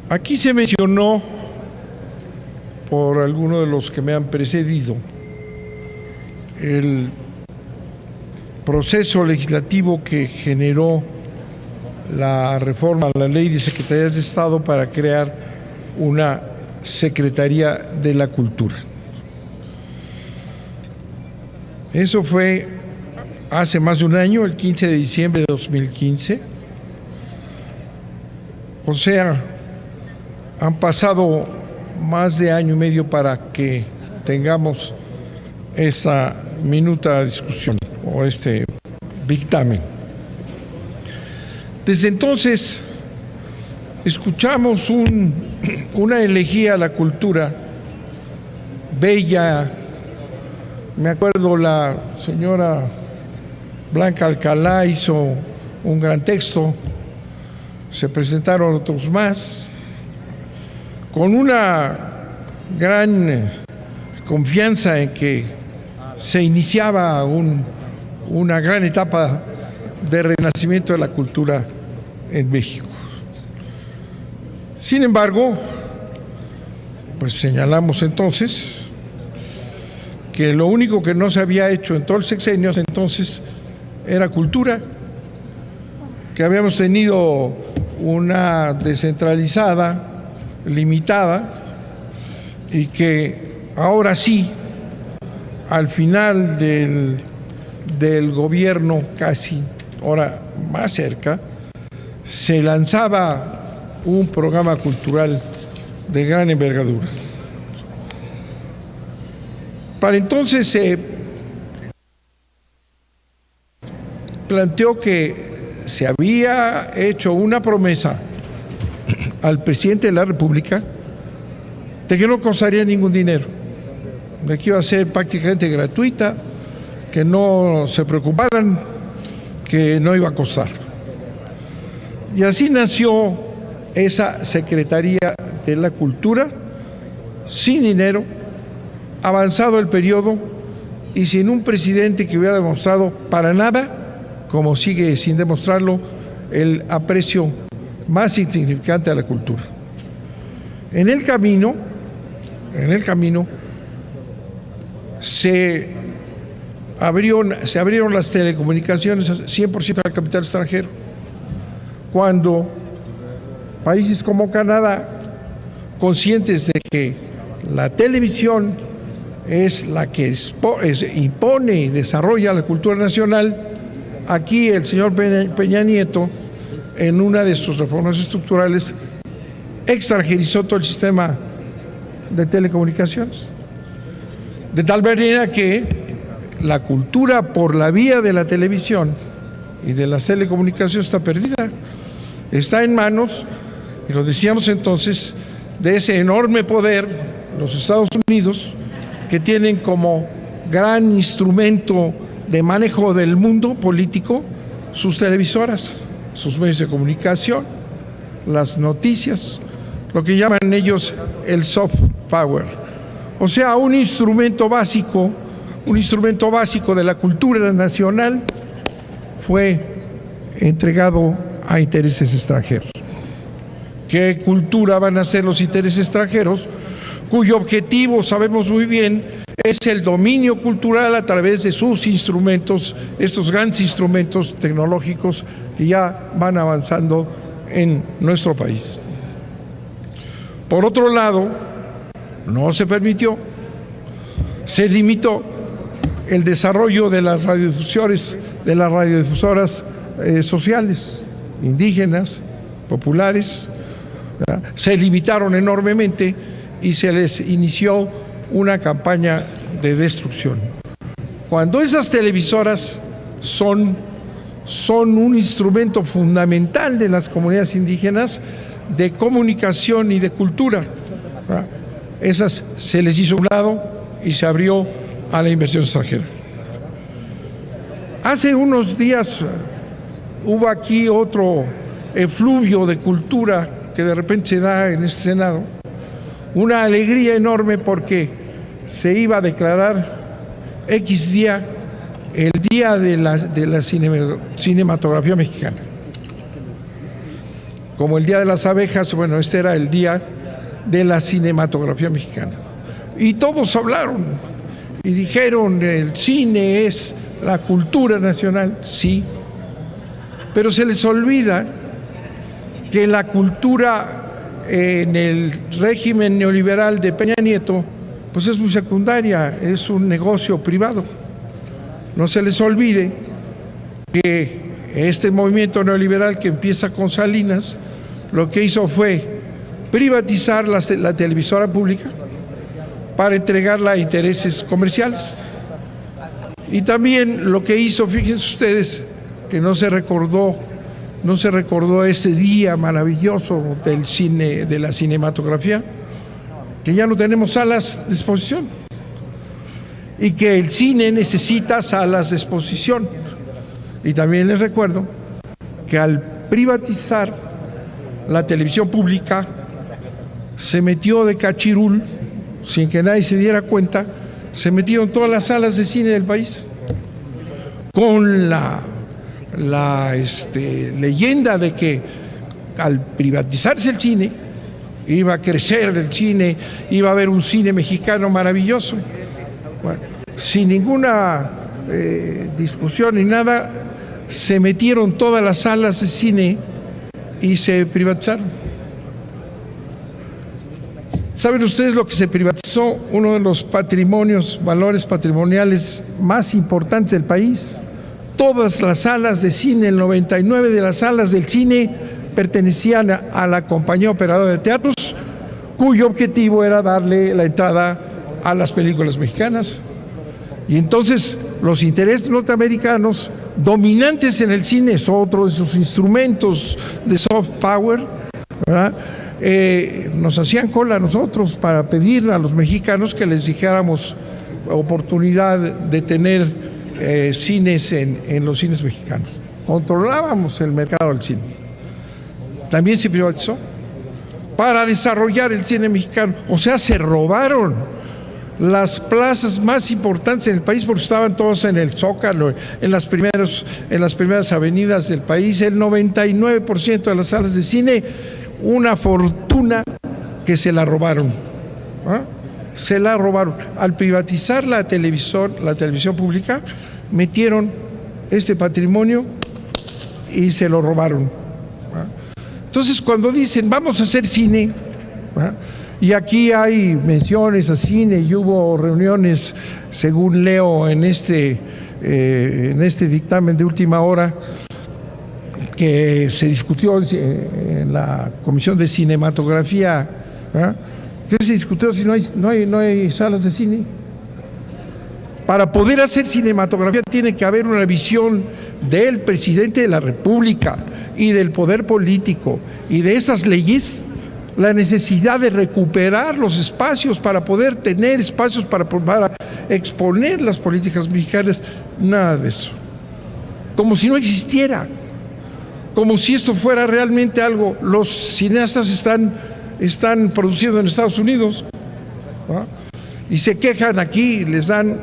Aquí se mencionó por algunos de los que me han precedido el proceso legislativo que generó la reforma a la Ley de Secretarías de Estado para crear una Secretaría de la Cultura. Eso fue hace más de un año, el 15 de diciembre de 2015. O sea, han pasado más de año y medio para que tengamos esta minuta discusión o este dictamen. Desde entonces escuchamos una elegía a la cultura bella. Me acuerdo la señora Blanca Alcalá hizo un gran texto, se presentaron otros más, con una gran confianza en que se iniciaba una gran etapa de renacimiento de la cultura en México. Sin embargo, pues señalamos entonces que lo único que no se había hecho en todo el sexenio entonces era cultura, que habíamos tenido una descentralizada, limitada, y que ahora sí, al final del gobierno, casi, ahora más cerca, se lanzaba un programa cultural de gran envergadura. Para entonces se planteó que se había hecho una promesa al presidente de la República de que no costaría ningún dinero, de que iba a ser prácticamente gratuita, que no se preocuparan, que no iba a costar. Y así nació esa Secretaría de la Cultura, sin dinero, avanzado el periodo y sin un presidente que hubiera demostrado para nada, como sigue sin demostrarlo, el aprecio más insignificante a la cultura. En el camino se abrieron las telecomunicaciones 100% al capital extranjero, cuando países como Canadá, conscientes de que la televisión es la que impone y desarrolla la cultura nacional, aquí el señor Peña Nieto, en una de sus reformas estructurales, extranjerizó todo el sistema de telecomunicaciones. De tal manera que la cultura por la vía de la televisión y de las telecomunicaciones está perdida. Está en manos, y lo decíamos entonces, de ese enorme poder, los Estados Unidos, que tienen como gran instrumento de manejo del mundo político sus televisoras, sus medios de comunicación, las noticias, lo que llaman ellos el soft power. O sea, un instrumento básico de la cultura nacional fue entregado a intereses extranjeros. ¿Qué cultura van a ser los intereses extranjeros? Cuyo objetivo, sabemos muy bien, es el dominio cultural a través de sus instrumentos, estos grandes instrumentos tecnológicos que ya van avanzando en nuestro país. Por otro lado, no se permitió, se limitó el desarrollo de las radiodifusoras sociales, indígenas, populares, ¿verdad? Se limitaron enormemente y se les inició una campaña de destrucción. Cuando esas televisoras son un instrumento fundamental de las comunidades indígenas de comunicación y de cultura, ¿verdad? Esas se les hizo a un lado y se abrió a la inversión extranjera. Hace unos días hubo aquí otro efluvio de cultura que de repente se da en este Senado, una alegría enorme porque se iba a declarar X día el Día de la Cinematografía Mexicana. como el Día de las Abejas. Bueno, este era el Día de la Cinematografía Mexicana. Y todos hablaron y dijeron, el cine es la cultura nacional. Sí, pero se les olvida que la cultura en el régimen neoliberal de Peña Nieto pues es muy secundaria, es un negocio privado. No se les olvide que este movimiento neoliberal que empieza con Salinas lo que hizo fue privatizar la televisora pública para entregarla a intereses comerciales. Y también lo que hizo, fíjense ustedes, que no se recordó ese día maravilloso del cine, de la cinematografía, que ya no tenemos salas de exposición y que el cine necesita salas de exposición. Y también les recuerdo que al privatizar la televisión pública se metió de cachirul, sin que nadie se diera cuenta, se metieron todas las salas de cine del país con la leyenda de que al privatizarse el cine iba a crecer el cine, iba a haber un cine mexicano maravilloso. Bueno, sin ninguna discusión ni nada, se metieron todas las salas de cine y se privatizaron. ¿Saben ustedes lo que se privatizó? Uno de los valores patrimoniales más importantes del país. Todas las salas de cine, el 99% de las salas del cine pertenecían a la compañía operadora de teatros, cuyo objetivo era darle la entrada a las películas mexicanas. Y entonces los intereses norteamericanos dominantes en el cine, es otro de sus instrumentos de soft power, ¿verdad? Nos hacían cola a nosotros para pedir a los mexicanos que les dijéramos oportunidad de tener cines en los cines mexicanos. Controlábamos el mercado del cine. También se privatizó para desarrollar el cine mexicano. O sea, se robaron las plazas más importantes en el país porque estaban todos en el Zócalo, en las primeras avenidas del país. El 99% de las salas de cine, una fortuna que se la robaron. ¿Ah? Se la robaron. Al privatizar la televisión pública, metieron este patrimonio y se lo robaron. ¿Ah? Entonces, cuando dicen vamos a hacer cine, ¿ah? Y aquí hay menciones a cine y hubo reuniones, según leo en este dictamen de última hora, que se discutió en la Comisión de Cinematografía. ¿Eh? ¿Qué se discutió si no hay salas de cine? Para poder hacer cinematografía tiene que haber una visión del presidente de la República y del poder político y de esas leyes, la necesidad de recuperar los espacios para poder tener espacios para exponer las políticas mexicanas. Nada de eso. Como si no existiera. Como si esto fuera realmente algo. Los cineastas están produciendo en Estados Unidos, ¿no? Y se quejan aquí, les dan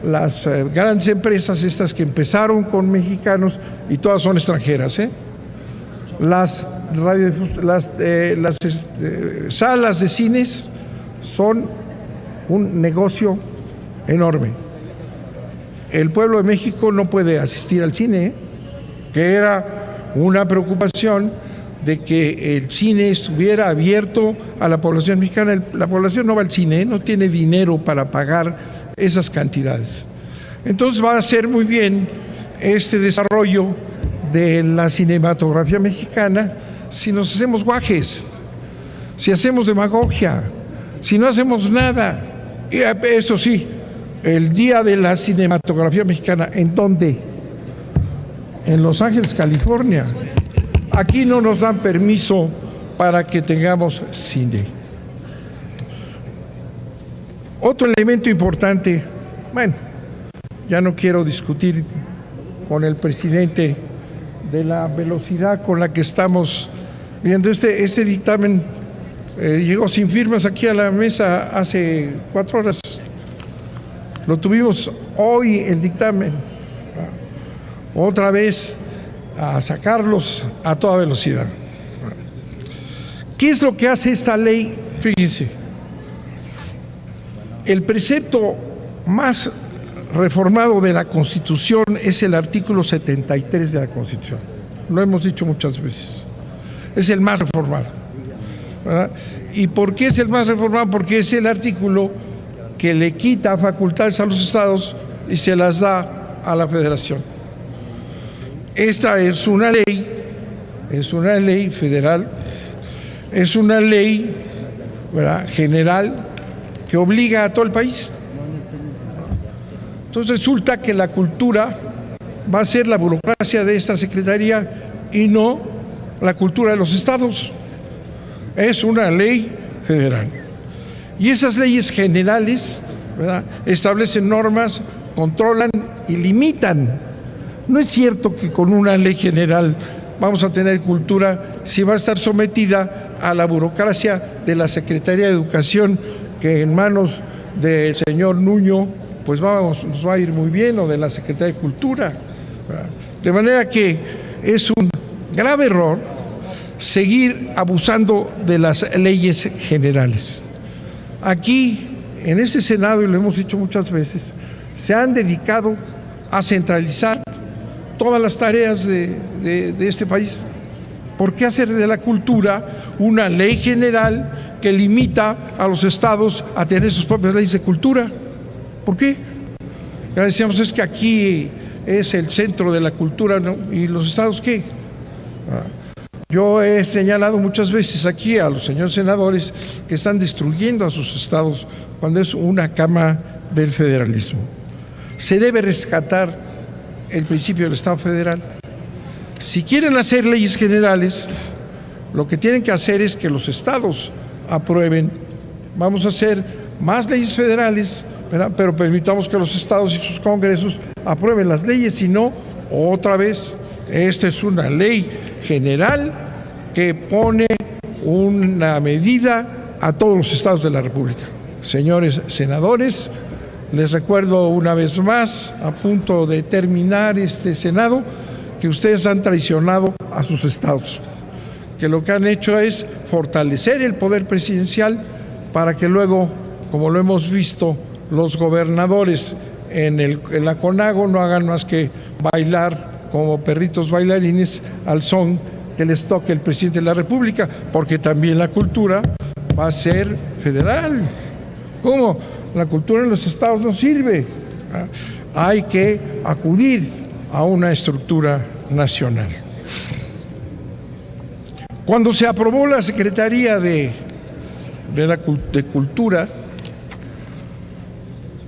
las grandes empresas estas que empezaron con mexicanos y todas son extranjeras, ¿eh? Las salas de cines son un negocio enorme. El pueblo de México no puede asistir al cine, ¿eh? Que era una preocupación de que el cine estuviera abierto a la población mexicana. La población no va al cine, ¿eh? No tiene dinero para pagar esas cantidades. Entonces va a ser muy bien este desarrollo de la cinematografía mexicana si nos hacemos guajes, si hacemos demagogia, si no hacemos nada. Y eso sí, el Día de la Cinematografía Mexicana, ¿en dónde? En Los Ángeles, California. Aquí no nos dan permiso para que tengamos cine. Otro elemento importante, bueno, ya no quiero discutir con el presidente de la velocidad con la que estamos viendo. Este dictamen llegó sin firmas aquí a la mesa hace 4 horas. Lo tuvimos hoy el dictamen. Otra vez a sacarlos a toda velocidad. ¿Qué es lo que hace esta ley? Fíjense, el precepto más reformado de la Constitución es el artículo 73 de la Constitución. Lo hemos dicho muchas veces. Es el más reformado, ¿verdad? ¿Y por qué es el más reformado? Porque es el artículo que le quita facultades a los estados y se las da a la federación. Esta es una ley federal, es una ley, ¿verdad?, general que obliga a todo el país. Entonces resulta que la cultura va a ser la burocracia de esta secretaría y no la cultura de los estados. Es una ley federal. Y esas leyes generales, ¿verdad?, establecen normas, controlan y limitan. No es cierto que con una ley general vamos a tener cultura si va a estar sometida a la burocracia de la Secretaría de Educación, que en manos del señor Nuño pues nos va a ir muy bien, o de la Secretaría de Cultura. De manera que es un grave error seguir abusando de las leyes generales. Aquí, en este Senado, y lo hemos dicho muchas veces, se han dedicado a centralizar todas las tareas de este país. ¿Por qué hacer de la cultura una ley general que limita a los estados a tener sus propias leyes de cultura? ¿Por qué? Ya decíamos, es que aquí es el centro de la cultura, ¿no? ¿Y los estados qué? Yo he señalado muchas veces aquí a los señores senadores que están destruyendo a sus estados cuando es una cama del federalismo. Se debe rescatar el principio del Estado federal. Si quieren hacer leyes generales, lo que tienen que hacer es que los estados aprueben. Vamos a hacer más leyes federales, ¿verdad?, pero permitamos que los estados y sus congresos aprueben las leyes, si no, otra vez, esta es una ley general que pone una medida a todos los estados de la República. Señores senadores, les recuerdo una vez más, a punto de terminar este Senado, que ustedes han traicionado a sus estados, que lo que han hecho es fortalecer el poder presidencial para que luego, como lo hemos visto, los gobernadores en la CONAGO no hagan más que bailar como perritos bailarines al son que les toque el presidente de la República, porque también la cultura va a ser federal. ¿Cómo? La cultura en los estados no sirve. Hay que acudir a una estructura nacional. Cuando se aprobó la Secretaría de Cultura,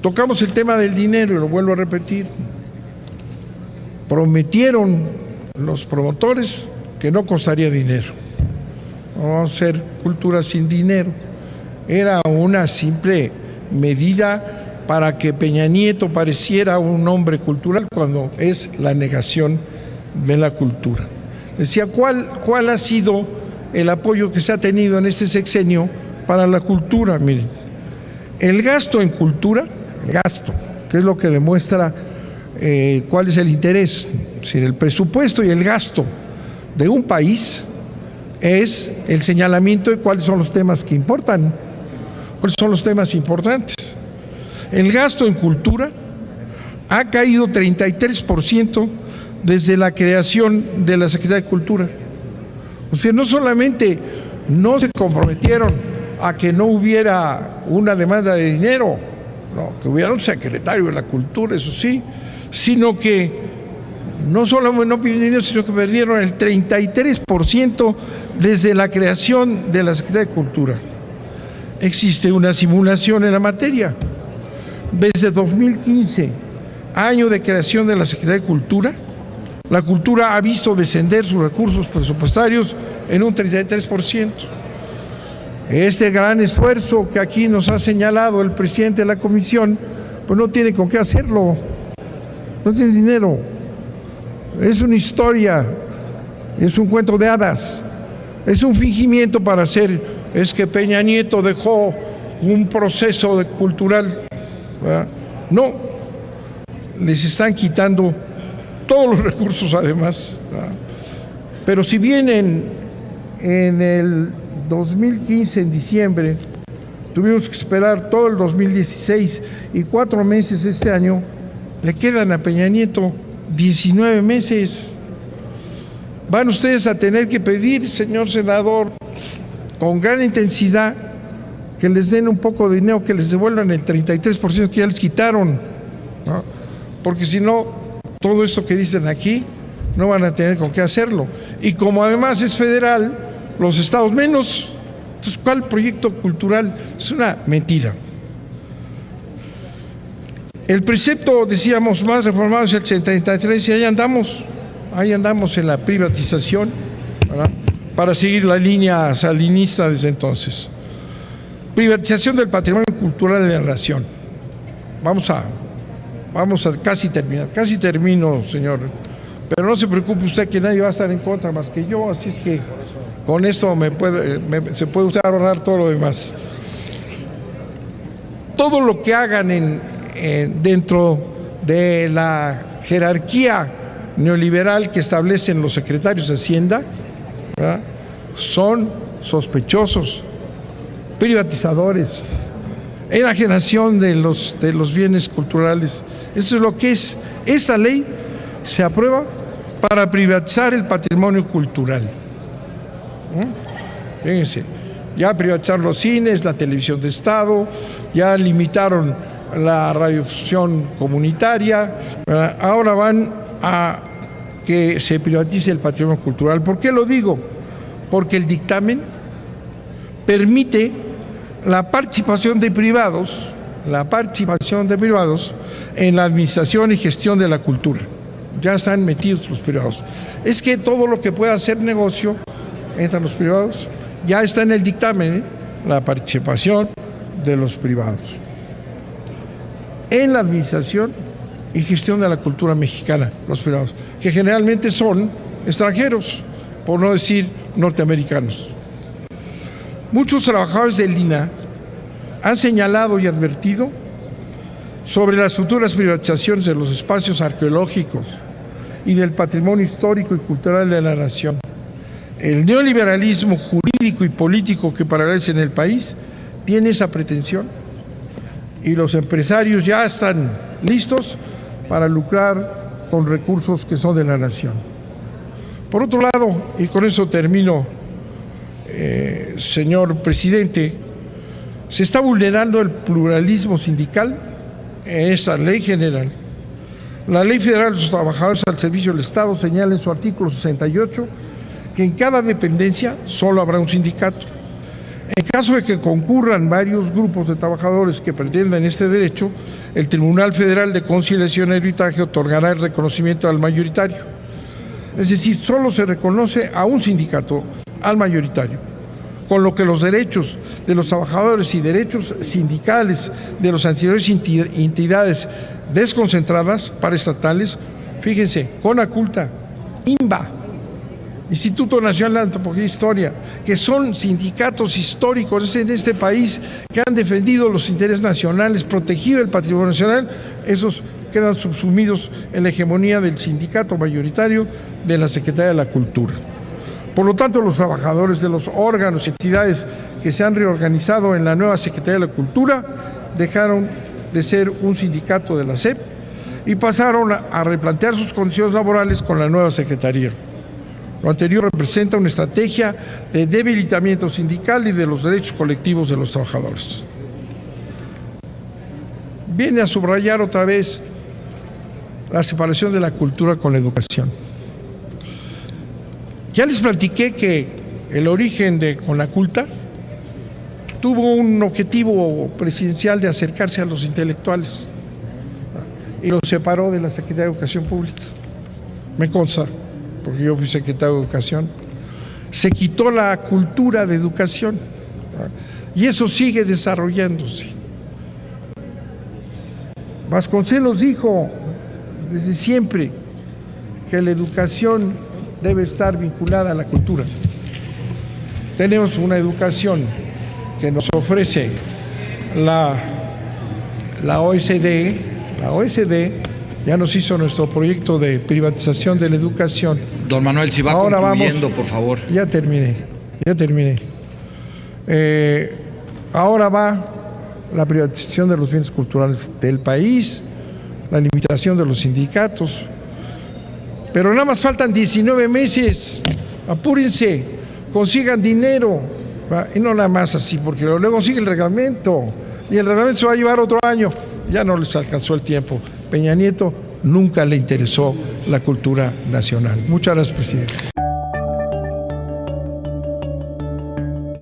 tocamos el tema del dinero, y lo vuelvo a repetir. Prometieron los promotores que no costaría dinero. No vamos a hacer cultura sin dinero. Era una simple medida para que Peña Nieto pareciera un hombre cultural cuando es la negación de la cultura. Decía, ¿cuál ha sido el apoyo que se ha tenido en este sexenio para la cultura? Miren, el gasto en cultura, que es lo que demuestra cuál es el interés, es decir, el presupuesto y el gasto de un país es el señalamiento de cuáles son los temas que importan, cuáles son los temas importantes. El gasto en cultura ha caído 33% desde la creación de la Secretaría de Cultura. O sea, no solamente no se comprometieron a que no hubiera una demanda de dinero, no, que hubiera un secretario de la Cultura, eso sí, sino que no solo no pidieron dinero, sino que perdieron el 33% desde la creación de la Secretaría de Cultura. Existe una simulación en la materia. Desde 2015, año de creación de la Secretaría de Cultura, la cultura ha visto descender sus recursos presupuestarios en un 33%. Este gran esfuerzo que aquí nos ha señalado el presidente de la comisión, pues no tiene con qué hacerlo, no tiene dinero. Es una historia, es un cuento de hadas, es un fingimiento para hacer, es que Peña Nieto dejó un proceso cultural, ¿verdad? No, les están quitando todos los recursos además, ¿verdad? Pero si bien en el 2015, en diciembre, tuvimos que esperar todo el 2016 y 4 meses este año, le quedan a Peña Nieto 19 meses. Van ustedes a tener que pedir, señor senador, con gran intensidad, que les den un poco de dinero, que les devuelvan el 33% que ya les quitaron, ¿no? Porque si no, todo esto que dicen aquí, no van a tener con qué hacerlo. Y como además es federal, los estados menos. Entonces, ¿cuál proyecto cultural? Es una mentira. El precepto, decíamos, más reformado es el 73, y ahí andamos en la privatización, ¿verdad?, para seguir la línea salinista desde entonces. Privatización del patrimonio cultural de la nación. Vamos a casi termino, señor. Pero no se preocupe usted que nadie va a estar en contra más que yo, así es que con esto se puede usted ahorrar todo lo demás. Todo lo que hagan dentro de la jerarquía neoliberal que establecen los secretarios de Hacienda, ¿verdad?, son sospechosos, privatizadores, enajenación de los bienes culturales. Eso es lo que es. Esta ley se aprueba para privatizar el patrimonio cultural. Fíjense, ya privatizaron los cines, la televisión de Estado, ya limitaron la radiodifusión comunitaria, ¿verdad? Ahora van a que se privatice el patrimonio cultural. ¿Por qué lo digo? Porque el dictamen permite la participación de privados en la administración y gestión de la cultura. Ya están metidos los privados. Es que todo lo que pueda hacer negocio entre los privados ya está en el dictamen, la participación de los privados en la administración y gestión de la cultura mexicana, los privados, que generalmente son extranjeros, por no decir norteamericanos. Muchos trabajadores del INAH han señalado y advertido sobre las futuras privatizaciones de los espacios arqueológicos y del patrimonio histórico y cultural de la nación. El neoliberalismo jurídico y político que prevalece en el país tiene esa pretensión, y los empresarios ya están listos para lucrar con recursos que son de la nación. Por otro lado, y con eso termino, señor presidente, se está vulnerando el pluralismo sindical en esa ley general. La Ley Federal de los Trabajadores al Servicio del Estado señala en su artículo 68 que en cada dependencia solo habrá un sindicato. En caso de que concurran varios grupos de trabajadores que pretendan este derecho, el Tribunal Federal de Conciliación y Arbitraje otorgará el reconocimiento al mayoritario. Es decir, solo se reconoce a un sindicato, al mayoritario, con lo que los derechos de los trabajadores y derechos sindicales de los anteriores entidades desconcentradas paraestatales, fíjense, CONACULTA, INBA, Instituto Nacional de Antropología e Historia, que son sindicatos históricos en este país que han defendido los intereses nacionales, protegido el patrimonio nacional, esos quedan subsumidos en la hegemonía del sindicato mayoritario de la Secretaría de la Cultura. Por lo tanto, los trabajadores de los órganos y entidades que se han reorganizado en la nueva Secretaría de la Cultura dejaron de ser un sindicato de la SEP y pasaron a replantear sus condiciones laborales con la nueva Secretaría. Lo anterior representa una estrategia de debilitamiento sindical y de los derechos colectivos de los trabajadores. Viene a subrayar otra vez la separación de la cultura con la educación. Ya les platiqué que el origen de CONACULTA tuvo un objetivo presidencial de acercarse a los intelectuales y lo separó de la Secretaría de Educación Pública. Me consta, porque yo fui secretario de Educación. Se quitó la cultura de educación y eso sigue desarrollándose. Vasconcelos dijo desde siempre que la educación debe estar vinculada a la cultura. Tenemos una educación que nos ofrece la OECD. La OECD ya nos hizo nuestro proyecto de privatización de la educación. Don Manuel, si va ahora concluyendo, vamos, por favor. Ya terminé. Ahora va la privatización de los bienes culturales del país, la limitación de los sindicatos. Pero nada más faltan 19 meses. Apúrense, consigan dinero. Y no nada más así, porque luego sigue el reglamento. Y el reglamento se va a llevar otro año. Ya no les alcanzó el tiempo. Peña Nieto nunca le interesó la cultura nacional. Muchas gracias, presidente.